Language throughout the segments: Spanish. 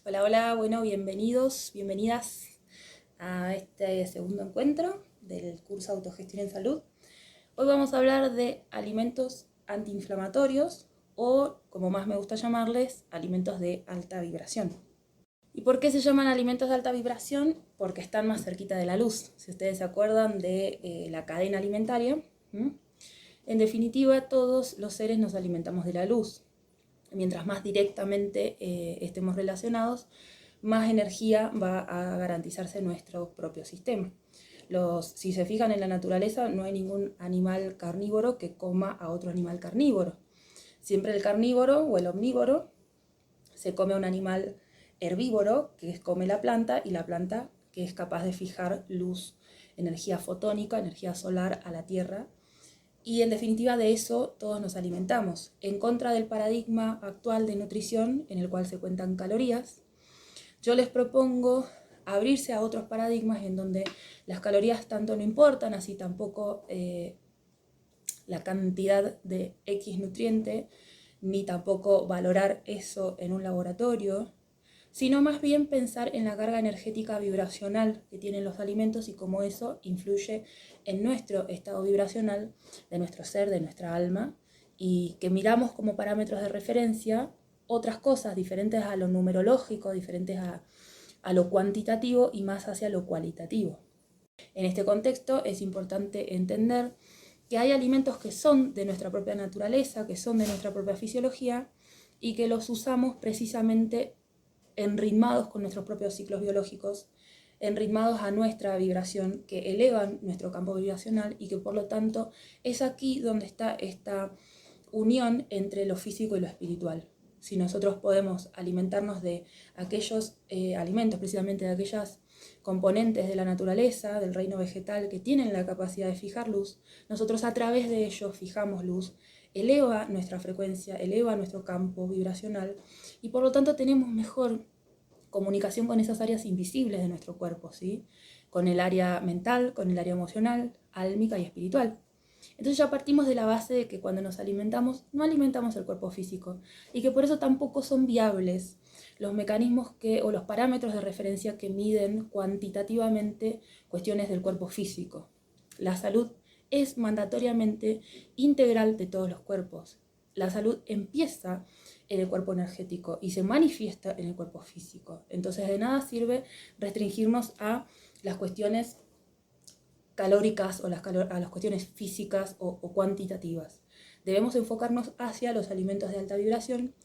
Hola, hola, bueno, bienvenidos, bienvenidas a este segundo encuentro del curso Autogestión en Salud. Hoy vamos a hablar de alimentos antiinflamatorios o, como más me gusta llamarles, alimentos de alta vibración. ¿Y por qué se llaman alimentos de alta vibración? Porque están más cerquita de la luz. Si ustedes se acuerdan de la cadena alimentaria, en definitiva todos los seres nos alimentamos de la luz. Mientras más directamente estemos relacionados, más energía va a garantizarse nuestro propio sistema. Si se fijan en la naturaleza, no hay ningún animal carnívoro que coma a otro animal carnívoro. Siempre el carnívoro o el omnívoro se come a un animal herbívoro que come la planta, y la planta que es capaz de fijar luz, energía fotónica, energía solar a la tierra. Y en definitiva de eso todos nos alimentamos, en contra del paradigma actual de nutrición en el cual se cuentan calorías. Yo les propongo abrirse a otros paradigmas en donde las calorías tanto no importan, así tampoco la cantidad de X nutriente, ni tampoco valorar eso en un laboratorio, sino más bien pensar en la carga energética vibracional que tienen los alimentos y cómo eso influye en nuestro estado vibracional de nuestro ser, de nuestra alma, y que miramos como parámetros de referencia otras cosas diferentes a lo numerológico, diferentes a lo cuantitativo y más hacia lo cualitativo. En este contexto es importante entender que hay alimentos que son de nuestra propia naturaleza, que son de nuestra propia fisiología y que los usamos precisamente enritmados con nuestros propios ciclos biológicos, enritmados a nuestra vibración, que elevan nuestro campo vibracional y que por lo tanto es aquí donde está esta unión entre lo físico y lo espiritual. Si nosotros podemos alimentarnos de aquellos alimentos, precisamente de aquellas componentes de la naturaleza, del reino vegetal, que tienen la capacidad de fijar luz, nosotros a través de ellos fijamos luz, eleva nuestra frecuencia, eleva nuestro campo vibracional y por lo tanto tenemos mejor comunicación con esas áreas invisibles de nuestro cuerpo, ¿sí? Con el área mental, con el área emocional, álmica y espiritual. Entonces ya partimos de la base de que cuando nos alimentamos, no alimentamos el cuerpo físico y que por eso tampoco son viables los mecanismos o los parámetros de referencia que miden cuantitativamente cuestiones del cuerpo físico. La salud es mandatoriamente integral de todos los cuerpos. La salud empieza en el cuerpo energético y se manifiesta en el cuerpo físico. Entonces de nada sirve restringirnos a las cuestiones calóricas o a las cuestiones físicas o cuantitativas. Debemos enfocarnos hacia los alimentos de alta vibración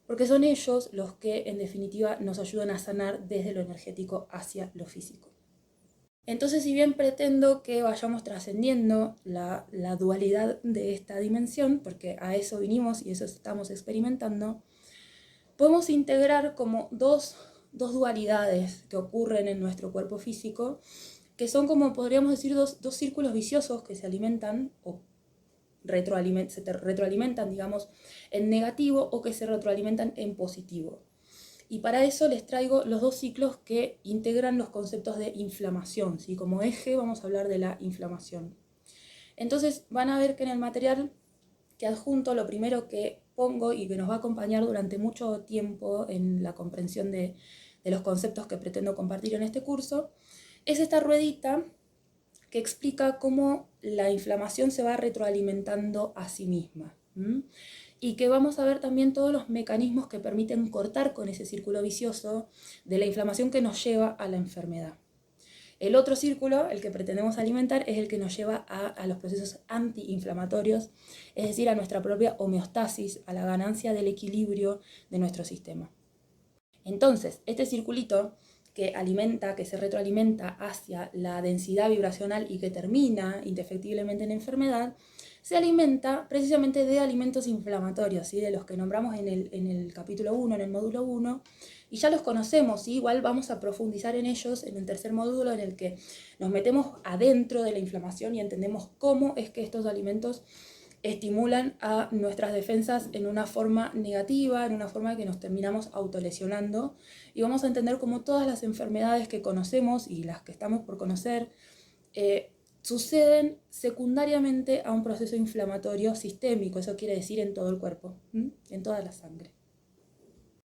porque son ellos los que en definitiva nos ayudan a sanar desde lo energético hacia lo físico. Entonces, si bien pretendo que vayamos trascendiendo la dualidad de esta dimensión, porque a eso vinimos y eso estamos experimentando, podemos integrar como dos dualidades que ocurren en nuestro cuerpo físico, que son como podríamos decir dos círculos viciosos que se alimentan o se retroalimentan, digamos, en negativo o que se retroalimentan en positivo. Y para eso les traigo los dos ciclos que integran los conceptos de inflamación, ¿sí? Como eje vamos a hablar de la inflamación. Entonces van a ver que en el material que adjunto, lo primero que pongo y que nos va a acompañar durante mucho tiempo en la comprensión de los conceptos que pretendo compartir en este curso, es esta ruedita que explica cómo la inflamación se va retroalimentando a sí misma. Y que vamos a ver también todos los mecanismos que permiten cortar con ese círculo vicioso de la inflamación que nos lleva a la enfermedad. El otro círculo, el que pretendemos alimentar, es el que nos lleva a los procesos antiinflamatorios, es decir, a nuestra propia homeostasis, a la ganancia del equilibrio de nuestro sistema. Entonces, este circulito que alimenta, que se retroalimenta hacia la densidad vibracional y que termina indefectiblemente en enfermedad, se alimenta precisamente de alimentos inflamatorios, ¿sí? De los que nombramos en el capítulo 1, en el módulo 1, y ya los conocemos, ¿sí? Igual vamos a profundizar en ellos en el tercer módulo, en el que nos metemos adentro de la inflamación y entendemos cómo es que estos alimentos estimulan a nuestras defensas en una forma negativa, en una forma que nos terminamos autolesionando, y vamos a entender cómo todas las enfermedades que conocemos y las que estamos por conocer suceden secundariamente a un proceso inflamatorio sistémico, eso quiere decir en todo el cuerpo, en toda la sangre.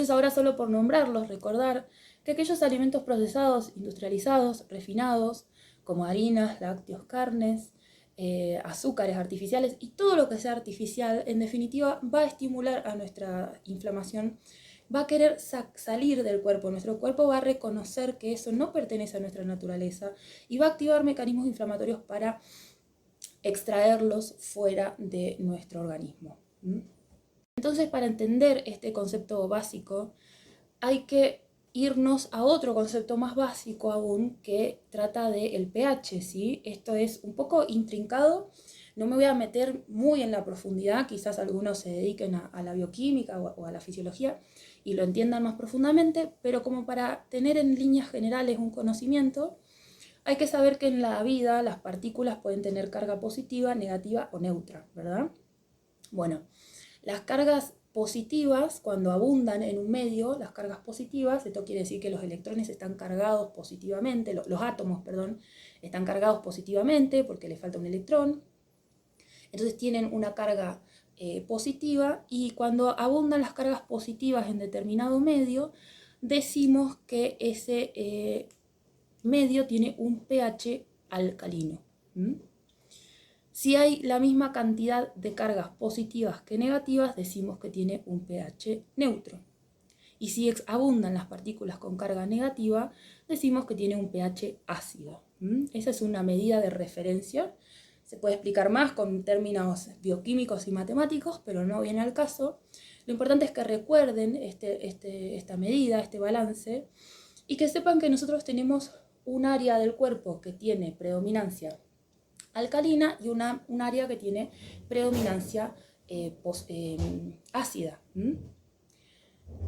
Entonces ahora solo por nombrarlos, recordar que aquellos alimentos procesados, industrializados, refinados, como harinas, lácteos, carnes, azúcares artificiales y todo lo que sea artificial, en definitiva va a estimular a nuestra inflamación, va a querer salir del cuerpo, nuestro cuerpo va a reconocer que eso no pertenece a nuestra naturaleza y va a activar mecanismos inflamatorios para extraerlos fuera de nuestro organismo. Entonces, para entender este concepto básico, hay que irnos a otro concepto más básico aún que trata del pH, ¿sí? Esto es un poco intrincado, no me voy a meter muy en la profundidad, quizás algunos se dediquen a la bioquímica o a la fisiología y lo entiendan más profundamente, pero como para tener en líneas generales un conocimiento, hay que saber que en la vida las partículas pueden tener carga positiva, negativa o neutra, ¿verdad? Bueno, las cargas positivas, cuando abundan en un medio, las cargas positivas, esto quiere decir que los electrones están cargados positivamente, los átomos, perdón, están cargados positivamente porque les falta un electrón, entonces tienen una carga positiva y cuando abundan las cargas positivas en determinado medio, decimos que ese medio tiene un pH alcalino. Si hay la misma cantidad de cargas positivas que negativas, decimos que tiene un pH neutro. Y si abundan las partículas con carga negativa, decimos que tiene un pH ácido. Esa es una medida de referencia. Se puede explicar más con términos bioquímicos y matemáticos, pero no viene al caso. Lo importante es que recuerden esta medida, este balance, y que sepan que nosotros tenemos un área del cuerpo que tiene predominancia alcalina y un área que tiene predominancia ácida.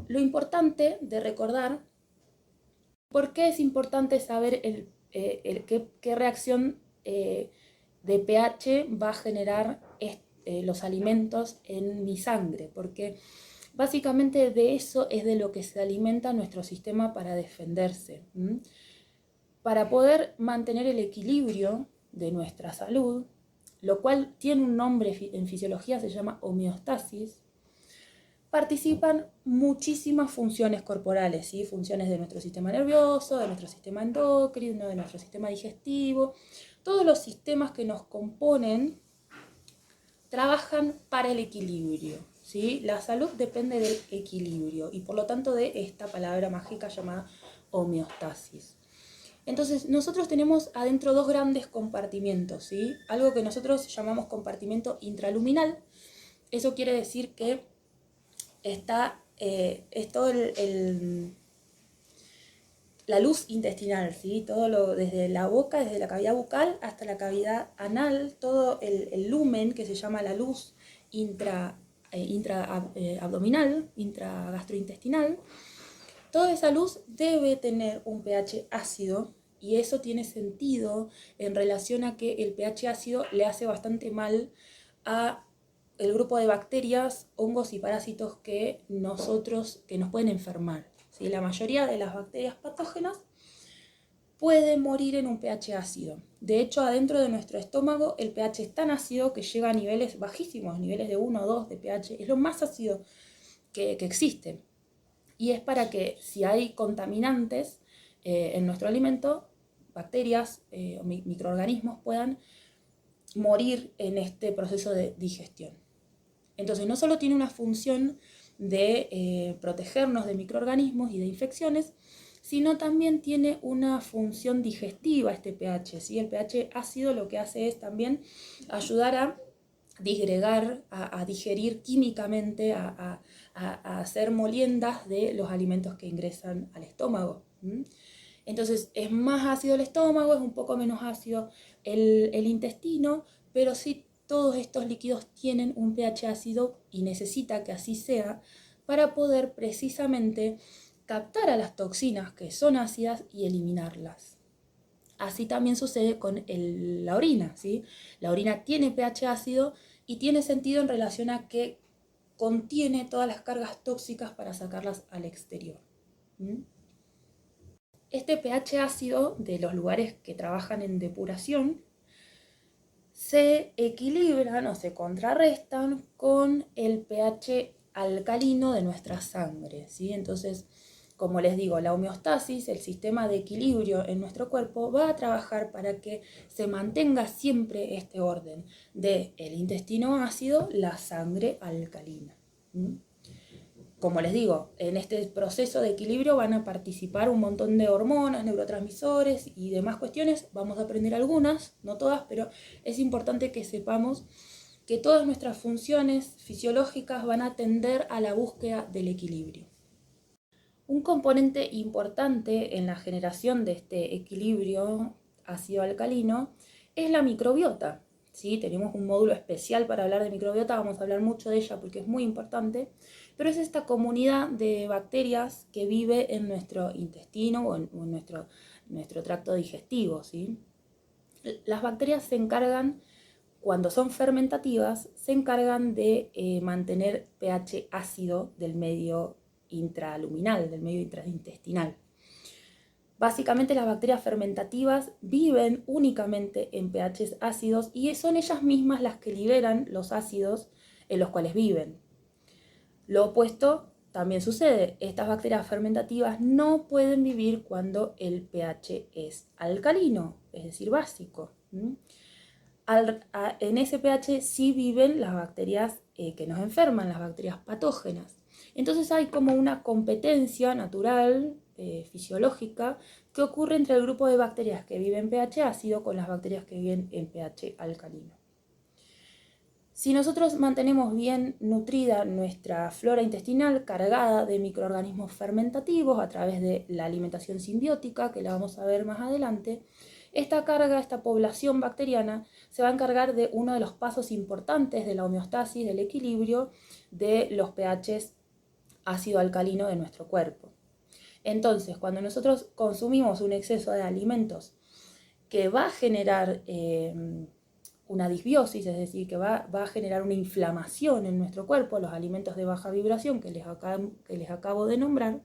Lo importante de recordar, ¿por qué es importante saber qué reacción de pH va a generar los alimentos en mi sangre? Porque básicamente de eso es de lo que se alimenta nuestro sistema para defenderse. Para poder mantener el equilibrio de nuestra salud, lo cual tiene un nombre en fisiología, se llama homeostasis, participan muchísimas funciones corporales, ¿sí? Funciones de nuestro sistema nervioso, de nuestro sistema endocrino, de nuestro sistema digestivo. Todos los sistemas que nos componen trabajan para el equilibrio, ¿sí? La salud depende del equilibrio y por lo tanto de esta palabra mágica llamada homeostasis. Entonces, nosotros tenemos adentro dos grandes compartimentos, ¿sí? Algo que nosotros llamamos compartimento intraluminal. Eso quiere decir que es todo la luz intestinal, ¿sí? Todo desde la boca, desde la cavidad bucal hasta la cavidad anal, todo el lumen que se llama la luz abdominal, intragastrointestinal. Toda esa luz debe tener un pH ácido y eso tiene sentido en relación a que el pH ácido le hace bastante mal a el grupo de bacterias, hongos y parásitos que nos pueden enfermar. ¿Sí? La mayoría de las bacterias patógenas pueden morir en un pH ácido. De hecho, adentro de nuestro estómago el pH es tan ácido que llega a niveles bajísimos, niveles de 1 o 2 de pH. Es lo más ácido que existe. Y es para que si hay contaminantes en nuestro alimento, bacterias o microorganismos puedan morir en este proceso de digestión. Entonces no solo tiene una función de protegernos de microorganismos y de infecciones, sino también tiene una función digestiva este pH. ¿Sí? El pH ácido lo que hace es también ayudar a disgregar, a digerir químicamente, a hacer moliendas de los alimentos que ingresan al estómago. Entonces es más ácido el estómago, es un poco menos ácido el intestino, pero sí todos estos líquidos tienen un pH ácido y necesita que así sea para poder precisamente captar a las toxinas que son ácidas y eliminarlas. Así también sucede con la orina, ¿sí? La orina tiene pH ácido y tiene sentido en relación a que contiene todas las cargas tóxicas para sacarlas al exterior. Este pH ácido de los lugares que trabajan en depuración se equilibran o se contrarrestan con el pH alcalino de nuestra sangre, ¿sí? Entonces, como les digo, la homeostasis, el sistema de equilibrio en nuestro cuerpo, va a trabajar para que se mantenga siempre este orden de el intestino ácido, la sangre alcalina. Como les digo, en este proceso de equilibrio van a participar un montón de hormonas, neurotransmisores y demás cuestiones. Vamos a aprender algunas, no todas, pero es importante que sepamos que todas nuestras funciones fisiológicas van a tender a la búsqueda del equilibrio. Un componente importante en la generación de este equilibrio ácido-alcalino es la microbiota. ¿Sí? Tenemos un módulo especial para hablar de microbiota, vamos a hablar mucho de ella porque es muy importante, pero es esta comunidad de bacterias que vive en nuestro intestino o en nuestro tracto digestivo. ¿Sí? Las bacterias se encargan, cuando son fermentativas, se encargan de mantener pH ácido del medio intraluminal, del medio intraintestinal. Básicamente las bacterias fermentativas viven únicamente en pHs ácidos y son ellas mismas las que liberan los ácidos en los cuales viven. Lo opuesto también sucede. Estas bacterias fermentativas no pueden vivir cuando el pH es alcalino, es decir, básico. En ese pH sí viven las bacterias que nos enferman, las bacterias patógenas. Entonces hay como una competencia natural, fisiológica, que ocurre entre el grupo de bacterias que viven en pH ácido con las bacterias que viven en pH alcalino. Si nosotros mantenemos bien nutrida nuestra flora intestinal, cargada de microorganismos fermentativos a través de la alimentación simbiótica, que la vamos a ver más adelante, esta carga, esta población bacteriana, se va a encargar de uno de los pasos importantes de la homeostasis, del equilibrio de los pHs ácido-alcalino de nuestro cuerpo. Entonces, cuando nosotros consumimos un exceso de alimentos que va a generar una disbiosis, es decir, que va a generar una inflamación en nuestro cuerpo, los alimentos de baja vibración que les acabo de nombrar,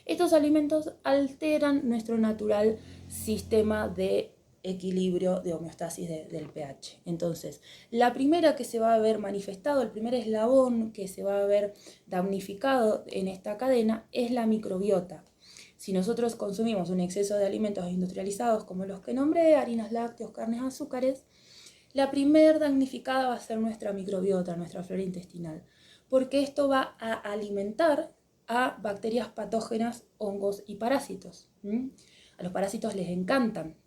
estos alimentos alteran nuestro natural sistema de equilibrio de homeostasis del pH. Entonces, la primera que se va a ver manifestado, el primer eslabón que se va a ver damnificado en esta cadena es la microbiota. Si nosotros consumimos un exceso de alimentos industrializados como los que nombré, harinas, lácteos, carnes, azúcares, la primera damnificada va a ser nuestra microbiota, nuestra flora intestinal, porque esto va a alimentar a bacterias patógenas, hongos y parásitos. A los parásitos les encantan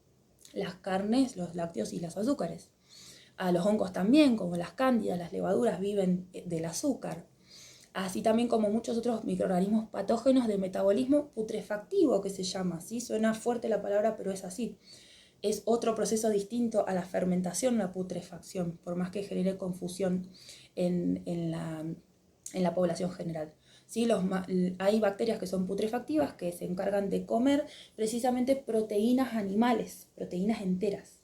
las carnes, los lácteos y los azúcares. A los hongos también, como las cándidas, las levaduras, viven del azúcar. Así también como muchos otros microorganismos patógenos de metabolismo putrefactivo, que se llama. ¿Sí? Suena fuerte la palabra, pero es así. Es otro proceso distinto a la fermentación, la putrefacción, por más que genere confusión en la población general. ¿Sí? Hay bacterias que son putrefactivas, que se encargan de comer precisamente proteínas animales, proteínas enteras.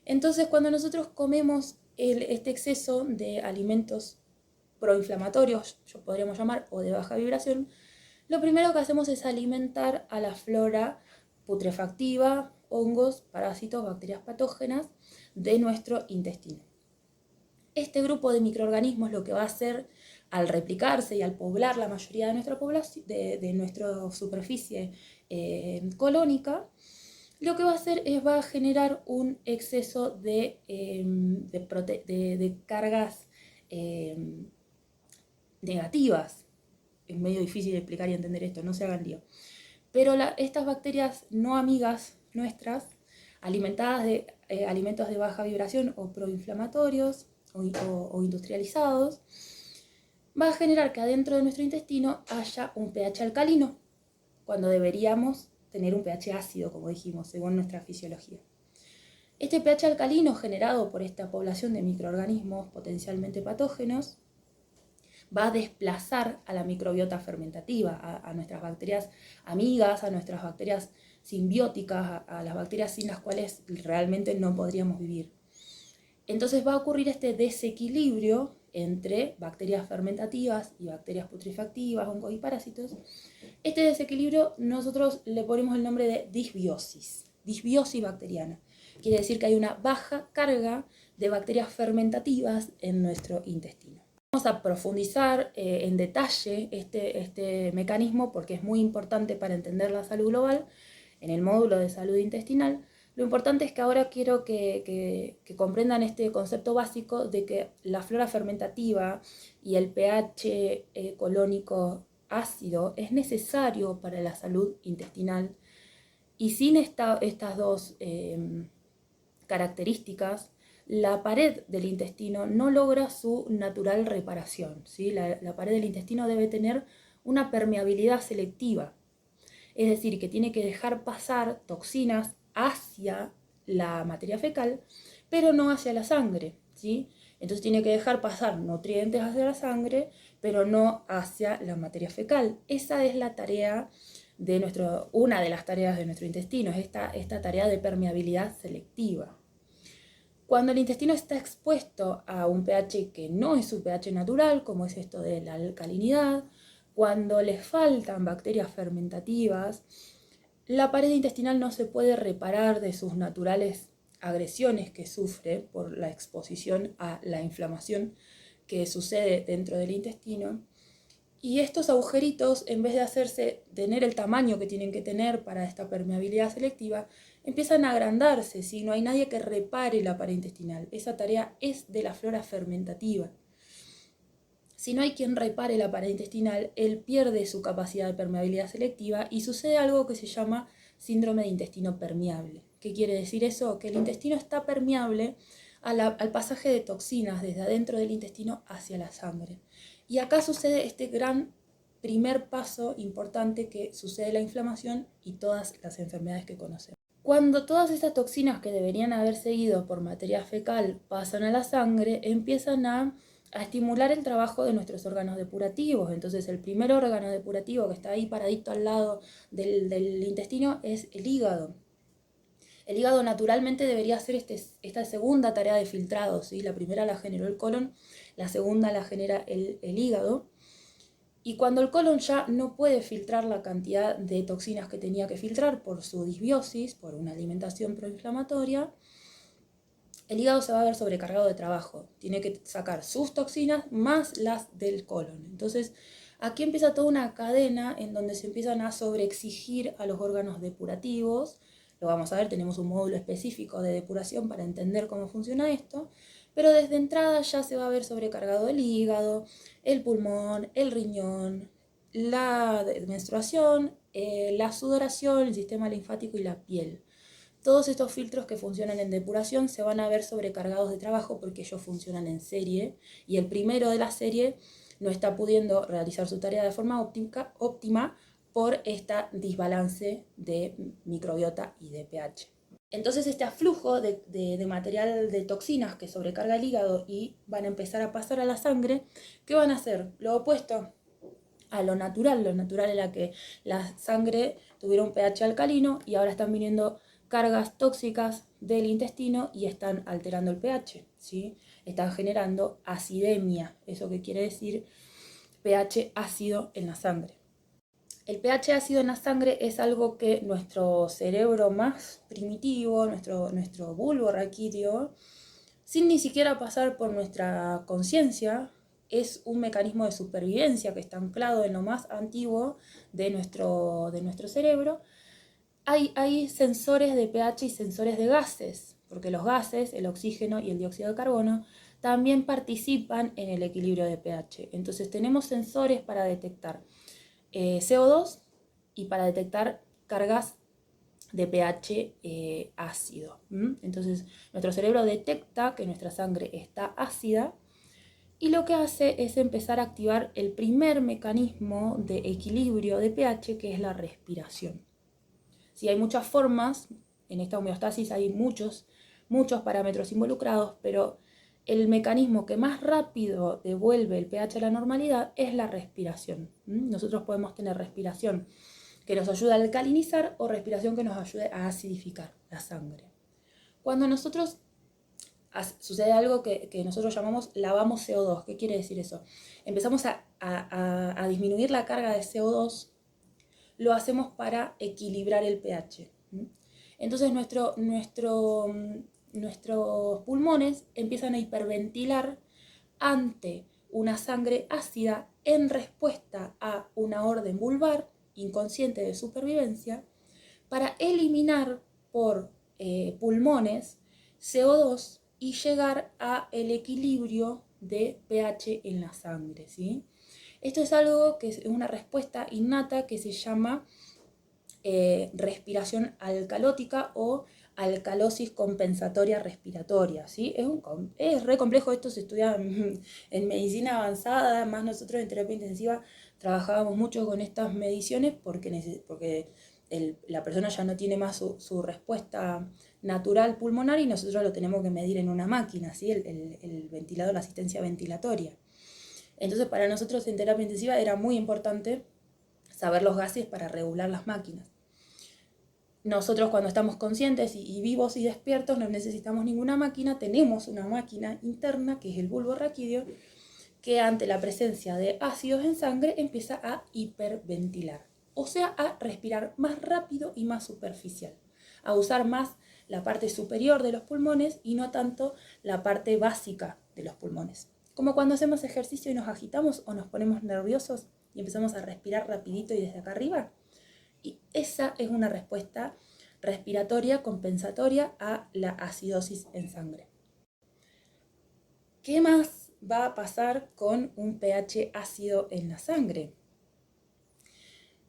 Entonces, cuando nosotros comemos este exceso de alimentos proinflamatorios, podríamos llamar, o de baja vibración, lo primero que hacemos es alimentar a la flora putrefactiva, hongos, parásitos, bacterias patógenas de nuestro intestino. Este grupo de microorganismos lo que va a hacer al replicarse y al poblar la mayoría de nuestra población, de nuestra superficie colónica, lo que va a hacer es va a generar un exceso de cargas negativas. Es medio difícil de explicar y entender esto, no se hagan lío. Pero estas bacterias no amigas nuestras, alimentadas de alimentos de baja vibración o proinflamatorios o industrializados, va a generar que adentro de nuestro intestino haya un pH alcalino, cuando deberíamos tener un pH ácido, como dijimos, según nuestra fisiología. Este pH alcalino generado por esta población de microorganismos potencialmente patógenos va a desplazar a la microbiota fermentativa, a nuestras bacterias amigas, a nuestras bacterias simbióticas, a las bacterias sin las cuales realmente no podríamos vivir. Entonces va a ocurrir este desequilibrio entre bacterias fermentativas y bacterias putrefactivas, hongos y parásitos. Este desequilibrio nosotros le ponemos el nombre de disbiosis bacteriana. Quiere decir que hay una baja carga de bacterias fermentativas en nuestro intestino. Vamos a profundizar en detalle este mecanismo porque es muy importante para entender la salud global en el módulo de salud intestinal. Lo importante es que ahora quiero que comprendan este concepto básico de que la flora fermentativa y el pH colónico ácido es necesario para la salud intestinal, y sin estas dos características, la pared del intestino no logra su natural reparación, ¿sí? La pared del intestino debe tener una permeabilidad selectiva, es decir, que tiene que dejar pasar toxinas hacia la materia fecal, pero no hacia la sangre, ¿sí? Entonces tiene que dejar pasar nutrientes hacia la sangre, pero no hacia la materia fecal. Esa es la tarea de una de las tareas de nuestro intestino, es esta tarea de permeabilidad selectiva. Cuando el intestino está expuesto a un pH que no es su pH natural, como es esto de la alcalinidad, cuando le faltan bacterias fermentativas, la pared intestinal no se puede reparar de sus naturales agresiones que sufre por la exposición a la inflamación que sucede dentro del intestino. Y estos agujeritos, en vez de tener el tamaño que tienen que tener para esta permeabilidad selectiva, empiezan a agrandarse, ¿sí? No hay nadie que repare la pared intestinal. Esa tarea es de la flora fermentativa. Si no hay quien repare la pared intestinal, él pierde su capacidad de permeabilidad selectiva y sucede algo que se llama síndrome de intestino permeable. ¿Qué quiere decir eso? Que el intestino está permeable al pasaje de toxinas desde adentro del intestino hacia la sangre. Y acá sucede este gran primer paso importante, que sucede la inflamación y todas las enfermedades que conocemos. Cuando todas esas toxinas que deberían haberse ido por materia fecal pasan a la sangre, empiezan a estimular el trabajo de nuestros órganos depurativos. Entonces el primer órgano depurativo que está ahí paradito al lado del intestino es el hígado. El hígado naturalmente debería hacer esta segunda tarea de filtrado, ¿sí? La primera la generó el colon, la segunda la genera el hígado. Y cuando el colon ya no puede filtrar la cantidad de toxinas que tenía que filtrar por su disbiosis, por una alimentación proinflamatoria, el hígado se va a ver sobrecargado de trabajo. Tiene que sacar sus toxinas más las del colon. Entonces, aquí empieza toda una cadena en donde se empiezan a sobreexigir a los órganos depurativos. Lo vamos a ver, tenemos un módulo específico de depuración para entender cómo funciona esto. Pero desde entrada ya se va a ver sobrecargado el hígado, el pulmón, el riñón, la menstruación, la sudoración, el sistema linfático y la piel. Todos estos filtros que funcionan en depuración se van a ver sobrecargados de trabajo porque ellos funcionan en serie, y el primero de la serie no está pudiendo realizar su tarea de forma óptima por este desbalance de microbiota y de pH. Entonces este aflujo de material de toxinas que sobrecarga el hígado y van a empezar a pasar a la sangre, ¿qué van a hacer? Lo opuesto a lo natural. Lo natural era que la sangre tuviera un pH alcalino, y ahora están viniendo cargas tóxicas del intestino y están alterando el pH, ¿sí? Están generando acidemia. ¿Eso qué quiere decir? pH ácido en la sangre. El pH ácido en la sangre es algo que nuestro cerebro más primitivo, nuestro bulbo raquídeo, sin ni siquiera pasar por nuestra conciencia, es un mecanismo de supervivencia que está anclado en lo más antiguo de nuestro cerebro. Hay sensores de pH y sensores de gases, porque los gases, el oxígeno y el dióxido de carbono, también participan en el equilibrio de pH. Entonces tenemos sensores para detectar CO2 y para detectar cargas de pH ácido. Entonces nuestro cerebro detecta que nuestra sangre está ácida, y lo que hace es empezar a activar el primer mecanismo de equilibrio de pH, que es la respiración. Sí, hay muchas formas, en esta homeostasis hay muchos parámetros involucrados, pero el mecanismo que más rápido devuelve el pH a la normalidad es la respiración. Nosotros podemos tener respiración que nos ayude a alcalinizar o respiración que nos ayude a acidificar la sangre. Cuando nosotros sucede algo que nosotros llamamos lavamos CO2. ¿Qué quiere decir eso? Empezamos a disminuir la carga de CO2, lo hacemos para equilibrar el pH. Entonces nuestros pulmones empiezan a hiperventilar ante una sangre ácida en respuesta a una orden vulvar inconsciente de supervivencia para eliminar por pulmones CO2 y llegar a el equilibrio de pH en la sangre, ¿sí? Esto es algo que es una respuesta innata que se llama respiración alcalótica o alcalosis compensatoria respiratoria, ¿sí? Es re complejo, esto se estudia en medicina avanzada, además nosotros en terapia intensiva trabajábamos mucho con estas mediciones porque la persona ya no tiene más su respuesta natural pulmonar y nosotros lo tenemos que medir en una máquina, ¿sí? El ventilador, la asistencia ventilatoria. Entonces para nosotros en terapia intensiva era muy importante saber los gases para regular las máquinas. Nosotros cuando estamos conscientes y vivos y despiertos no necesitamos ninguna máquina, tenemos una máquina interna que es el bulbo raquídeo que ante la presencia de ácidos en sangre empieza a hiperventilar, o sea, a respirar más rápido y más superficial, a usar más la parte superior de los pulmones y no tanto la parte básica de los pulmones. Como cuando hacemos ejercicio y nos agitamos o nos ponemos nerviosos y empezamos a respirar rapidito y desde acá arriba. Y esa es una respuesta respiratoria compensatoria a la acidosis en sangre. ¿Qué más va a pasar con un pH ácido en la sangre?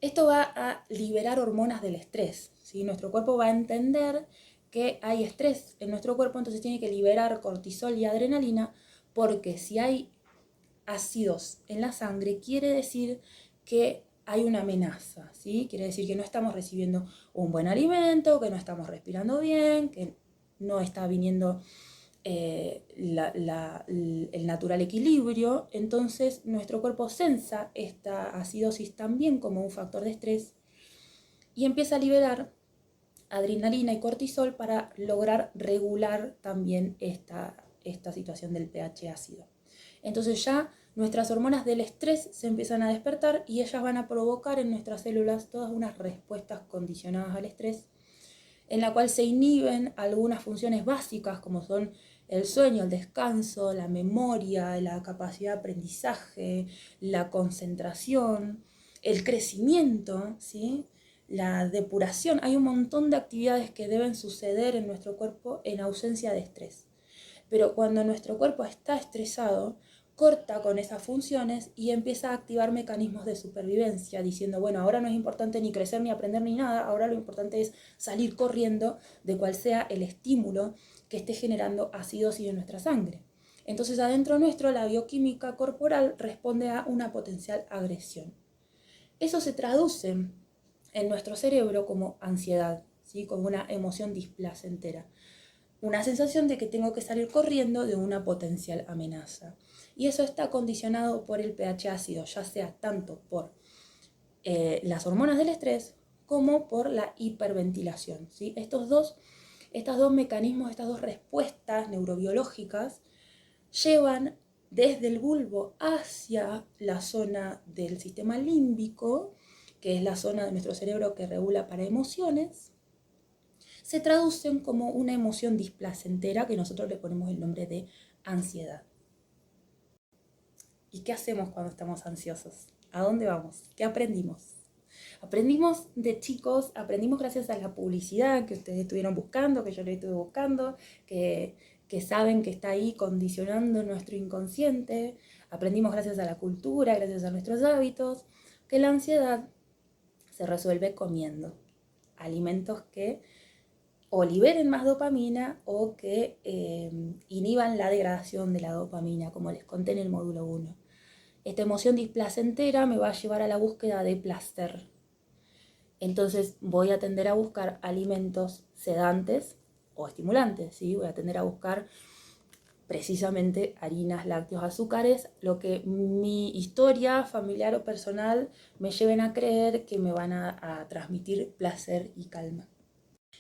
Esto va a liberar hormonas del estrés, ¿sí? Nuestro cuerpo va a entender que hay estrés en nuestro cuerpo, entonces tiene que liberar cortisol y adrenalina, porque si hay ácidos en la sangre, quiere decir que hay una amenaza, ¿sí? Quiere decir que no estamos recibiendo un buen alimento, que no estamos respirando bien, que no está viniendo el natural equilibrio. Entonces nuestro cuerpo sensa esta acidosis también como un factor de estrés y empieza a liberar adrenalina y cortisol para lograr regular también esta situación del pH ácido. Entonces ya nuestras hormonas del estrés se empiezan a despertar y ellas van a provocar en nuestras células todas unas respuestas condicionadas al estrés, en la cual se inhiben algunas funciones básicas como son el sueño, el descanso, la memoria, la capacidad de aprendizaje, la concentración, el crecimiento, ¿sí? La depuración. Hay un montón de actividades que deben suceder en nuestro cuerpo en ausencia de estrés. Pero cuando nuestro cuerpo está estresado, corta con esas funciones y empieza a activar mecanismos de supervivencia, diciendo, bueno, ahora no es importante ni crecer ni aprender ni nada, ahora lo importante es salir corriendo de cual sea el estímulo que esté generando acidosis en nuestra sangre. Entonces adentro nuestro la bioquímica corporal responde a una potencial agresión. Eso se traduce en nuestro cerebro como ansiedad, ¿sí? Como una emoción displacentera. Una sensación de que tengo que salir corriendo de una potencial amenaza. Y eso está condicionado por el pH ácido, ya sea tanto por las hormonas del estrés como por la hiperventilación, ¿sí? Estos dos mecanismos, estas dos respuestas neurobiológicas llevan desde el bulbo hacia la zona del sistema límbico, que es la zona de nuestro cerebro que regula para emociones, se traducen como una emoción displacentera que nosotros le ponemos el nombre de ansiedad. ¿Y qué hacemos cuando estamos ansiosos? ¿A dónde vamos? ¿Qué aprendimos? Aprendimos de chicos, aprendimos gracias a la publicidad que ustedes estuvieron buscando, que yo le estuve buscando, que saben que está ahí condicionando nuestro inconsciente. Aprendimos gracias a la cultura, gracias a nuestros hábitos, que la ansiedad se resuelve comiendo alimentos que o liberen más dopamina o que inhiban la degradación de la dopamina, como les conté en el módulo 1. Esta emoción displacentera me va a llevar a la búsqueda de placer. Entonces voy a tender a buscar alimentos sedantes o estimulantes, ¿sí? Voy a tender a buscar precisamente harinas, lácteos, azúcares, lo que mi historia familiar o personal me lleven a creer que me van a transmitir placer y calma.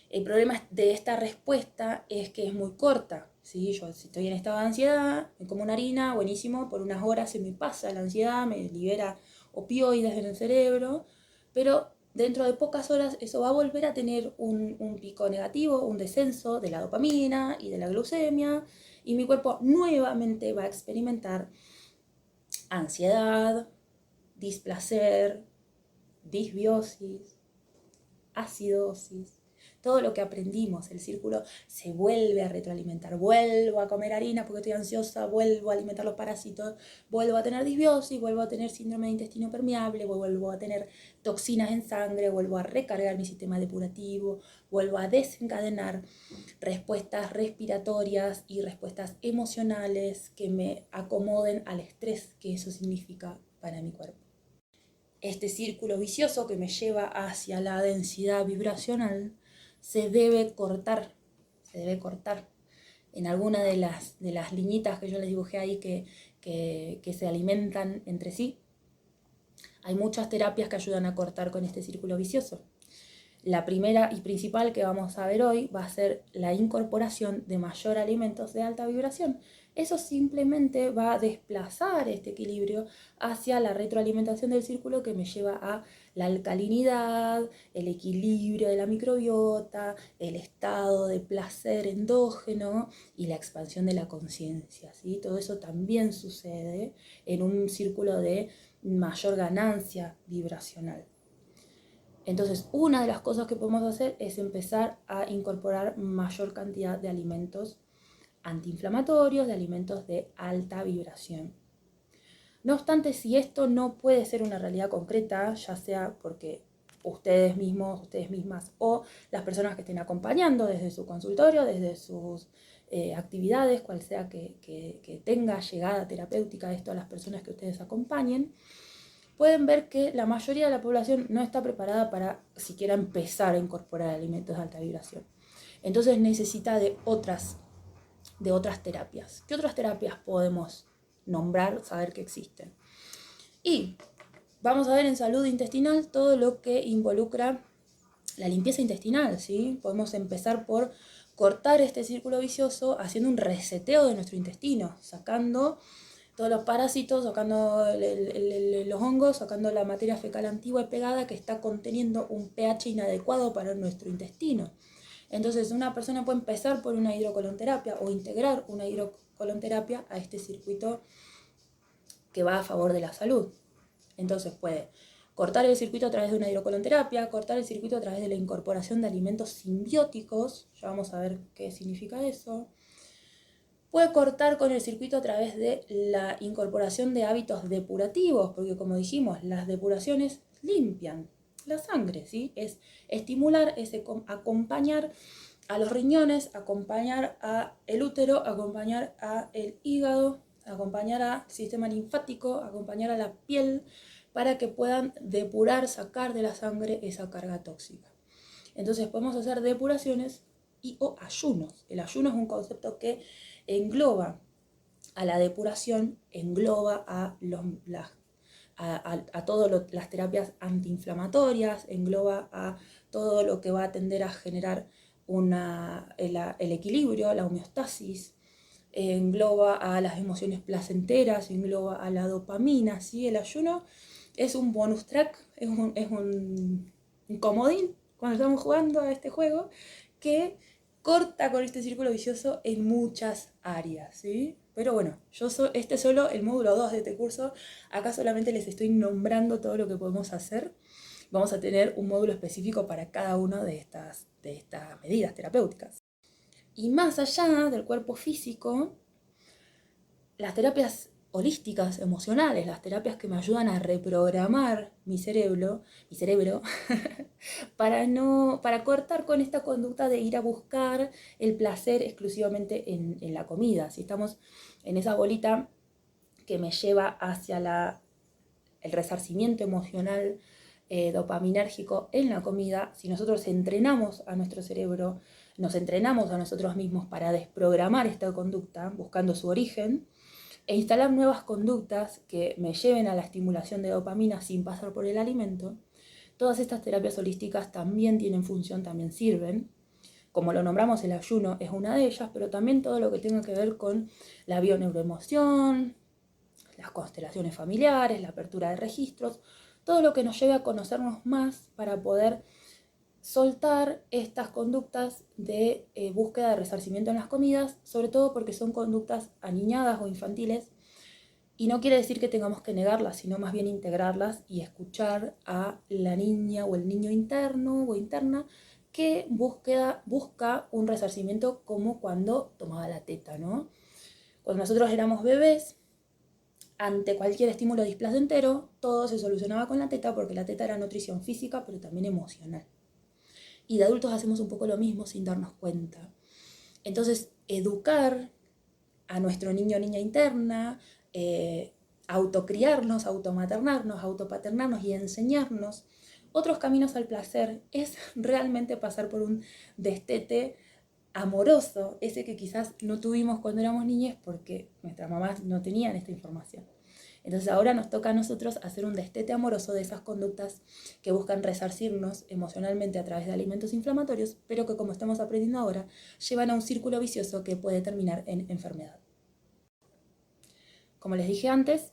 El problema de esta respuesta es que es muy corta, ¿sí? Yo si estoy en estado de ansiedad, me como una harina, buenísimo, por unas horas se me pasa la ansiedad, me libera opioides en el cerebro, pero dentro de pocas horas eso va a volver a tener un pico negativo, un descenso de la dopamina y de la glucemia, y mi cuerpo nuevamente va a experimentar ansiedad, displacer, disbiosis, acidosis. Todo lo que aprendimos, el círculo se vuelve a retroalimentar. Vuelvo a comer harina porque estoy ansiosa, vuelvo a alimentar los parásitos, vuelvo a tener disbiosis, vuelvo a tener síndrome de intestino permeable, vuelvo a tener toxinas en sangre, vuelvo a recargar mi sistema depurativo, vuelvo a desencadenar respuestas respiratorias y respuestas emocionales que me acomoden al estrés que eso significa para mi cuerpo. Este círculo vicioso que me lleva hacia la densidad vibracional se debe cortar en alguna de las liñitas que yo les dibujé ahí que se alimentan entre sí. Hay muchas terapias que ayudan a cortar con este círculo vicioso. La primera y principal que vamos a ver hoy va a ser la incorporación de mayor alimentos de alta vibración. Eso simplemente va a desplazar este equilibrio hacia la retroalimentación del círculo que me lleva a la alcalinidad, el equilibrio de la microbiota, el estado de placer endógeno y la expansión de la conciencia, ¿sí? Todo eso también sucede en un círculo de mayor ganancia vibracional. Entonces, una de las cosas que podemos hacer es empezar a incorporar mayor cantidad de alimentos antiinflamatorios, de alimentos de alta vibración. No obstante, si esto no puede ser una realidad concreta, ya sea porque ustedes mismos, ustedes mismas o las personas que estén acompañando desde su consultorio, desde sus actividades, cual sea que tenga llegada terapéutica esto a las personas que ustedes acompañen, pueden ver que la mayoría de la población no está preparada para siquiera empezar a incorporar alimentos de alta vibración. Entonces necesita de otras terapias. ¿Qué otras terapias podemos nombrar, saber que existen? Y vamos a ver en salud intestinal todo lo que involucra la limpieza intestinal, ¿sí? Podemos empezar por cortar este círculo vicioso haciendo un reseteo de nuestro intestino, sacando todos los parásitos, sacando los hongos, sacando la materia fecal antigua y pegada que está conteniendo un pH inadecuado para nuestro intestino. Entonces, una persona puede empezar por una hidrocolonterapia o integrar una hidrocolonterapia a este circuito que va a favor de la salud. Entonces, puede cortar el circuito a través de una hidrocolonterapia, cortar el circuito a través de la incorporación de alimentos simbióticos, ya vamos a ver qué significa eso. Puede cortar con el circuito a través de la incorporación de hábitos depurativos, porque como dijimos, las depuraciones limpian la sangre, ¿sí? Es estimular, es acompañar a los riñones, acompañar al útero, acompañar al hígado, acompañar al sistema linfático, acompañar a la piel, para que puedan depurar, sacar de la sangre esa carga tóxica. Entonces podemos hacer depuraciones o ayunos. El ayuno es un concepto que engloba a la depuración, engloba a todas las terapias antiinflamatorias, engloba a todo lo que va a tender a generar el equilibrio, la homeostasis, engloba a las emociones placenteras, engloba a la dopamina, ¿sí? El ayuno es un bonus track, es un comodín cuando estamos jugando a este juego que corta con este círculo vicioso en muchas áreas, ¿sí? Pero bueno, este es solo el módulo 2 de este curso. Acá solamente les estoy nombrando todo lo que podemos hacer. Vamos a tener un módulo específico para cada una de estas medidas terapéuticas. Y más allá del cuerpo físico, las terapias holísticas, emocionales, las terapias que me ayudan a reprogramar mi cerebro, para cortar con esta conducta de ir a buscar el placer exclusivamente en la comida. Si estamos en esa bolita que me lleva hacia el resarcimiento emocional dopaminérgico en la comida, si nosotros entrenamos a nuestro cerebro, nos entrenamos a nosotros mismos para desprogramar esta conducta, buscando su origen, e instalar nuevas conductas que me lleven a la estimulación de dopamina sin pasar por el alimento, todas estas terapias holísticas también tienen función, también sirven. Como lo nombramos, el ayuno es una de ellas, pero también todo lo que tenga que ver con la bioneuroemoción, las constelaciones familiares, la apertura de registros, todo lo que nos lleve a conocernos más para poder soltar estas conductas de búsqueda de resarcimiento en las comidas, sobre todo porque son conductas aniñadas o infantiles Y no quiere decir que tengamos que negarlas, sino más bien integrarlas y escuchar a la niña o el niño interno o interna que busca un resarcimiento como cuando tomaba la teta, ¿no? Cuando nosotros éramos bebés, ante cualquier estímulo displacentero, todo se solucionaba con la teta porque la teta era nutrición física, pero también emocional. Y de adultos hacemos un poco lo mismo sin darnos cuenta. Entonces, educar a nuestro niño o niña interna, autocriarnos, automaternarnos, autopaternarnos y enseñarnos otros caminos al placer es realmente pasar por un destete amoroso, ese que quizás no tuvimos cuando éramos niñas porque nuestras mamás no tenían esta información. Entonces ahora nos toca a nosotros hacer un destete amoroso de esas conductas que buscan resarcirnos emocionalmente a través de alimentos inflamatorios, pero que como estamos aprendiendo ahora, llevan a un círculo vicioso que puede terminar en enfermedad. Como les dije antes,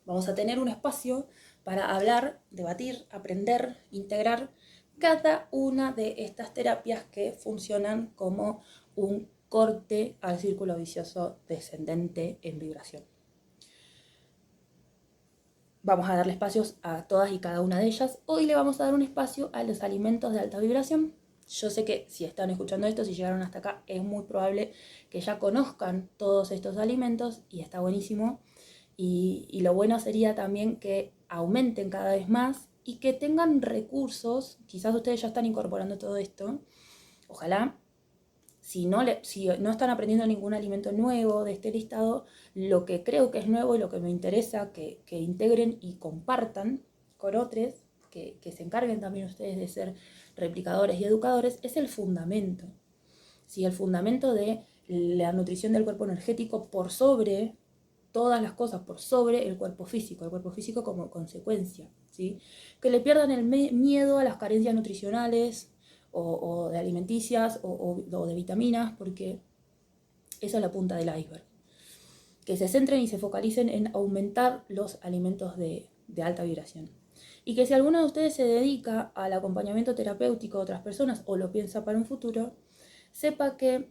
vamos a tener un espacio para hablar, debatir, aprender, integrar cada una de estas terapias que funcionan como un corte al círculo vicioso descendente en vibración. Vamos a darle espacios a todas y cada una de ellas. Hoy le vamos a dar un espacio a los alimentos de alta vibración. Yo sé que si están escuchando esto, si llegaron hasta acá, es muy probable que ya conozcan todos estos alimentos y está buenísimo. Y lo bueno sería también que aumenten cada vez más y que tengan recursos. Quizás ustedes ya están incorporando todo esto. Ojalá. Si no están aprendiendo ningún alimento nuevo de este listado, lo que creo que es nuevo y lo que me interesa que integren y compartan con otros, que se encarguen también ustedes de ser replicadores y educadores, es el fundamento. ¿Sí? El fundamento de la nutrición del cuerpo energético por sobre todas las cosas, por sobre el cuerpo físico como consecuencia. ¿Sí? Que le pierdan el miedo a las carencias nutricionales, o de alimenticias o de vitaminas, porque esa es la punta del iceberg. Que se centren y se focalicen en aumentar los alimentos de alta vibración. Y que si alguno de ustedes se dedica al acompañamiento terapéutico de otras personas o lo piensa para un futuro, sepa que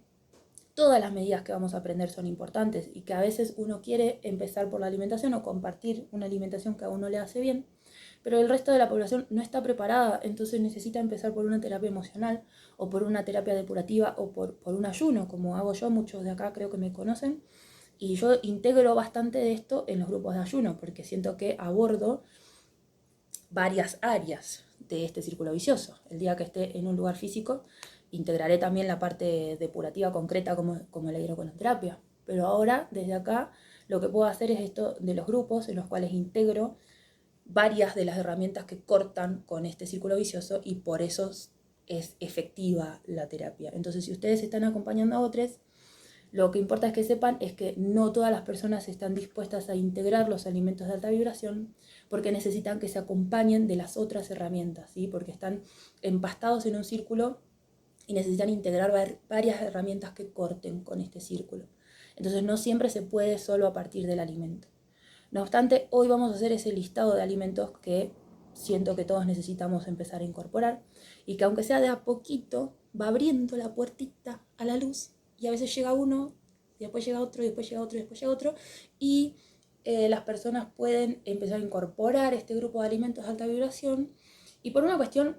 todas las medidas que vamos a aprender son importantes y que a veces uno quiere empezar por la alimentación o compartir una alimentación que a uno le hace bien, pero el resto de la población no está preparada, entonces necesita empezar por una terapia emocional o por una terapia depurativa o por un ayuno, como hago yo, muchos de acá creo que me conocen, y yo integro bastante de esto en los grupos de ayuno, porque siento que abordo varias áreas de este círculo vicioso. El día que esté en un lugar físico, integraré también la parte depurativa concreta como la hidroconoterapia, pero ahora, desde acá, lo que puedo hacer es esto de los grupos en los cuales integro varias de las herramientas que cortan con este círculo vicioso y por eso es efectiva la terapia. Entonces, si ustedes están acompañando a otros, lo que importa es que sepan es que no todas las personas están dispuestas a integrar los alimentos de alta vibración porque necesitan que se acompañen de las otras herramientas, ¿sí? Porque están empastados en un círculo y necesitan integrar varias herramientas que corten con este círculo. Entonces, no siempre se puede solo a partir del alimento. No obstante, hoy vamos a hacer ese listado de alimentos que siento que todos necesitamos empezar a incorporar y que aunque sea de a poquito, va abriendo la puertita a la luz y a veces llega uno, y después llega otro, y después llega otro, y después llega otro, y las personas pueden empezar a incorporar este grupo de alimentos de alta vibración y por una cuestión